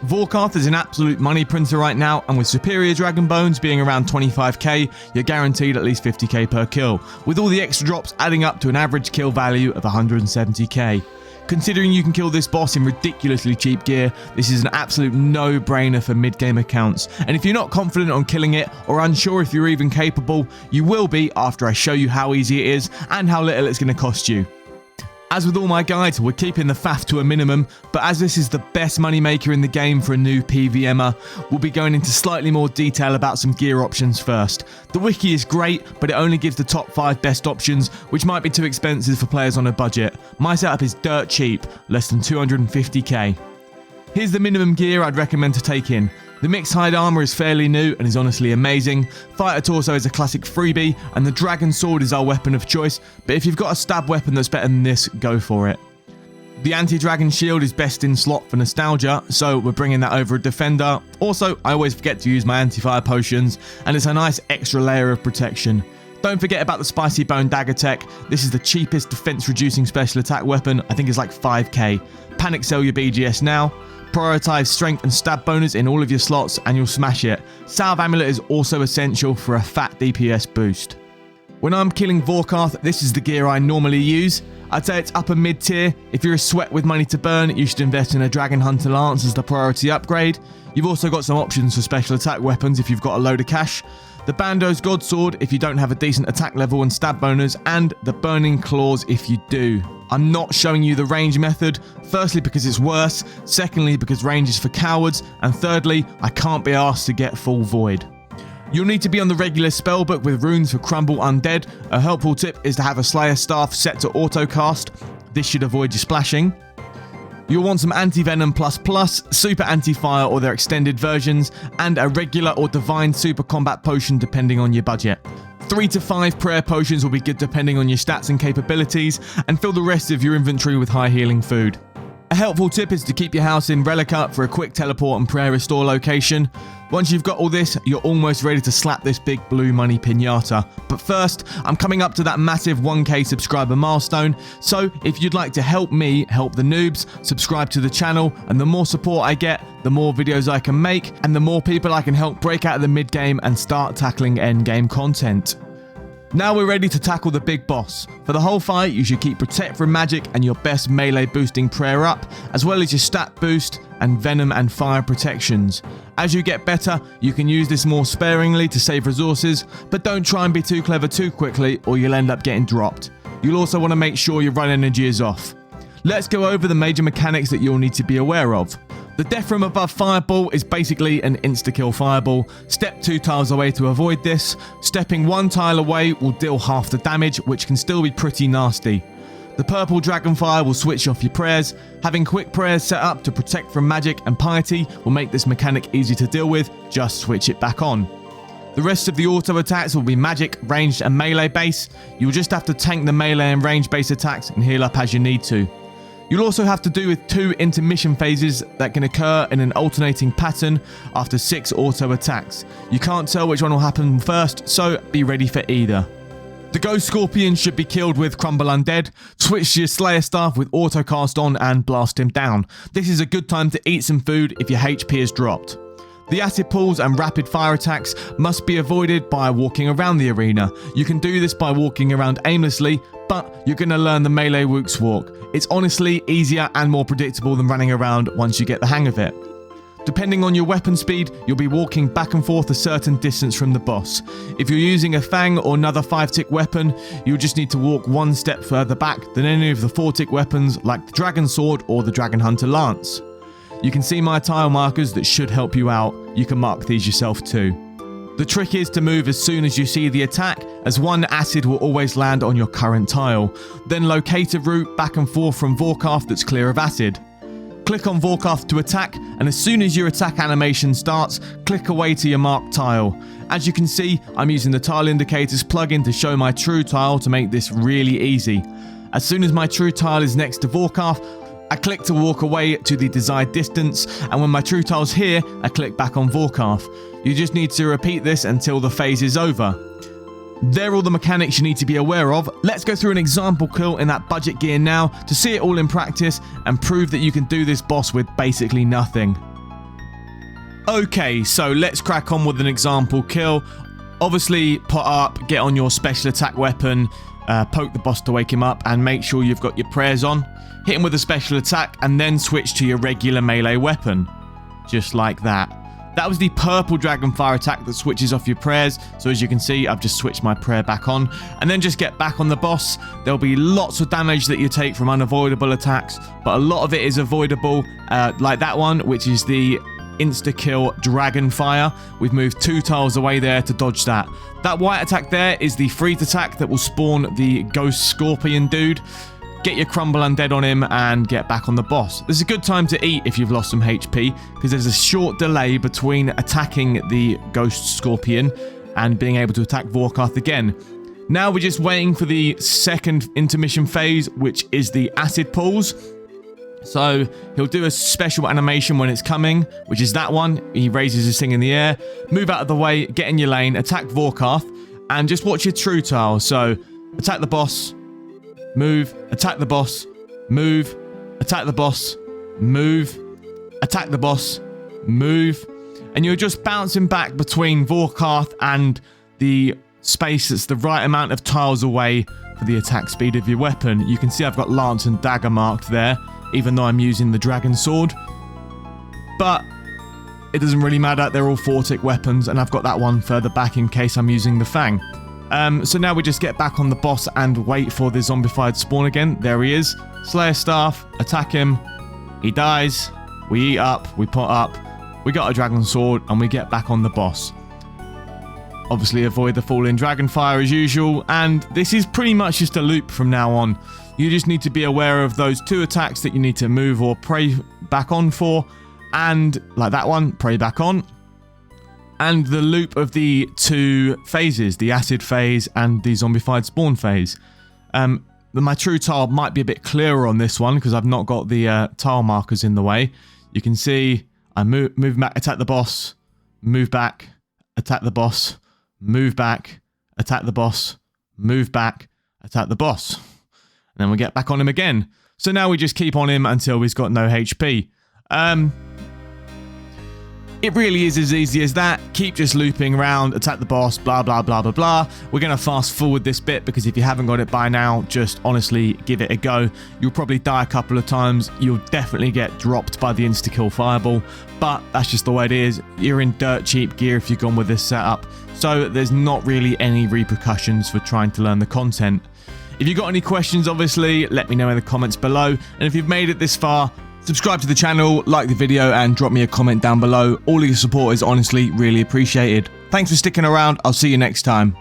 Vorkath is an absolute money printer right now, and with superior dragon bones being around 25k, you're guaranteed at least 50k per kill, with all the extra drops adding up to an average kill value of 170k. Considering you can kill this boss in ridiculously cheap gear, this is an absolute no-brainer for mid-game accounts. And if you're not confident on killing it, or unsure if you're even capable, you will be after I show you how easy it is and how little it's going to cost you. As with all my guides, we're keeping the faff to a minimum, but as this is the best moneymaker in the game for a new PVMer, we'll be going into slightly more detail about some gear options first. The wiki is great, but it only gives the top 5 best options, which might be too expensive for players on a budget. My setup is dirt cheap, less than 250k. Here's the minimum gear I'd recommend to take in. The mixed hide armor is fairly new and is honestly amazing. Fighter torso is a classic freebie, and the dragon sword is our weapon of choice, but if you've got a stab weapon that's better than this, go for it. The anti-dragon shield is best in slot for nostalgia, so we're bringing that over a defender. Also, I always forget to use my anti-fire potions, and it's a nice extra layer of protection. Don't forget about the spicy bone dagger tech. This is the cheapest defense reducing special attack weapon. I think it's like 5k. Panic sell your BGS now. Prioritize strength and stab bonus in all of your slots and you'll smash it. Salve amulet is also essential for a fat DPS boost. When I'm killing Vorkath, this is the gear I normally use. I'd say it's upper mid tier. If you're a sweat with money to burn, you should invest in a Dragon Hunter Lance as the priority upgrade. You've also got some options for special attack weapons if you've got a load of cash. The Bando's God Sword if you don't have a decent attack level and stab bonus, and the Burning Claws if you do. I'm not showing you the range method, firstly because it's worse, secondly because range is for cowards, and thirdly, I can't be asked to get full void. You'll need to be on the regular spellbook with runes for Crumble Undead. A helpful tip is to have a Slayer Staff set to auto cast. This should avoid you splashing. You'll want some Anti-Venom ++, Super Anti-Fire or their extended versions, and a regular or Divine Super Combat Potion depending on your budget. 3 to 5 prayer potions will be good depending on your stats and capabilities, and fill the rest of your inventory with high healing food. A helpful tip is to keep your house in Relica for a quick teleport and prayer restore location. Once you've got all this, you're almost ready to slap this big blue money piñata. But first, I'm coming up to that massive 1k subscriber milestone, so if you'd like to help me help the noobs, subscribe to the channel, and the more support I get, the more videos I can make, and the more people I can help break out of the mid game and start tackling end game content. Now we're ready to tackle the big boss. For the whole fight, you should keep Protect from Magic and your best melee boosting prayer up, as well as your stat boost and venom and fire protections. As you get better, you can use this more sparingly to save resources, but don't try and be too clever too quickly or you'll end up getting dropped. You'll also want to make sure your run energy is off. Let's go over the major mechanics that you'll need to be aware of. The death from above fireball is basically an insta-kill fireball. Step 2 tiles away to avoid this. Stepping 1 tile away will deal half the damage, which can still be pretty nasty. The purple dragonfire will switch off your prayers. Having quick prayers set up to protect from magic and piety will make this mechanic easy to deal with, just switch it back on. The rest of the auto attacks will be magic, ranged and melee base. You'll just have to tank the melee and range base attacks and heal up as you need to. You'll also have to do with 2 intermission phases that can occur in an alternating pattern after 6 auto attacks. You can't tell which one will happen first, so be ready for either. The Ghost Scorpion should be killed with Crumble Undead. Switch to your Slayer Staff with auto cast on and blast him down. This is a good time to eat some food if your HP is dropped. The acid pulls and rapid fire attacks must be avoided by walking around the arena. You can do this by walking around aimlessly, but you're going to learn the melee Woox walk. It's honestly easier and more predictable than running around once you get the hang of it. Depending on your weapon speed, you'll be walking back and forth a certain distance from the boss. If you're using a Fang or another 5-tick weapon, you'll just need to walk 1 step further back than any of the 4-tick weapons like the Dragon Sword or the Dragon Hunter Lance. You can see my tile markers that should help you out. You can mark these yourself too. The trick is to move as soon as you see the attack, as 1 acid will always land on your current tile. Then locate a route back and forth from Vorkath that's clear of acid. Click on Vorkath to attack, and as soon as your attack animation starts, click away to your marked tile. As you can see, I'm using the Tile Indicators plugin to show my true tile to make this really easy. As soon as my true tile is next to Vorkath, I click to walk away to the desired distance, and when my true tile's here, I click back on Vorkath. You just need to repeat this until the phase is over. There are all the mechanics you need to be aware of. Let's go through an example kill in that budget gear now to see it all in practice and prove that you can do this boss with basically nothing. Okay, so let's crack on with an example kill. Obviously, put up, get on your special attack weapon, poke the boss to wake him up, and make sure you've got your prayers on. Hit him with a special attack, and then switch to your regular melee weapon. Just like that. That was the purple Dragonfire attack that switches off your prayers. So as you can see, I've just switched my prayer back on. And then just get back on the boss. There'll be lots of damage that you take from unavoidable attacks, but a lot of it is avoidable, like that one, which is the insta-kill Dragonfire. We've moved 2 tiles away there to dodge that. That white attack there is the freeze attack that will spawn the Ghost Scorpion dude. Get your Crumble Undead on him and get back on the boss. This is a good time to eat if you've lost some HP, because there's a short delay between attacking the Ghost Scorpion and being able to attack Vorkath again. Now we're just waiting for the second intermission phase, which is the acid pulls. So he'll do a special animation when it's coming, which is that one. He raises his thing in the air, move out of the way, get in your lane, attack Vorkath, and just watch your true tile. So attack the boss, move, attack the boss, move, attack the boss, move, attack the boss, move. And you're just bouncing back between Vorkath and the space that's the right amount of tiles away for the attack speed of your weapon. You can see I've got Lance and Dagger marked there, even though I'm using the Dragon Sword. But it doesn't really matter, they're all Fortic weapons, and I've got that one further back in case I'm using the Fang. So now we just get back on the boss and wait for the zombified spawn again. There he is. Slayer Staff, attack him. He dies. We eat up, we put up. We got a Dragon Sword, and we get back on the boss. Obviously avoid the falling Dragonfire as usual, and this is pretty much just a loop from now on. You just need to be aware of those 2 attacks that you need to move or pray back on for, and like that one, pray back on. And the loop of the 2 phases, the acid phase and the zombified spawn phase. My true tile might be a bit clearer on this one because I've not got the tile markers in the way. You can see I move back, attack the boss, move back, attack the boss, move back, attack the boss, move back, attack the boss. And then we get back on him again. So now we just keep on him until he's got no HP. It really is as easy as that. Keep just looping around, attack the boss, blah, blah, blah, blah, blah. We're going to fast forward this bit because if you haven't got it by now, just honestly give it a go. You'll probably die a couple of times. You'll definitely get dropped by the insta-kill fireball, but that's just the way it is. You're in dirt cheap gear if you've gone with this setup. So there's not really any repercussions for trying to learn the content. If you've got any questions, obviously, let me know in the comments below. And if you've made it this far, subscribe to the channel, like the video, and drop me a comment down below. All of your support is honestly really appreciated. Thanks for sticking around. I'll see you next time.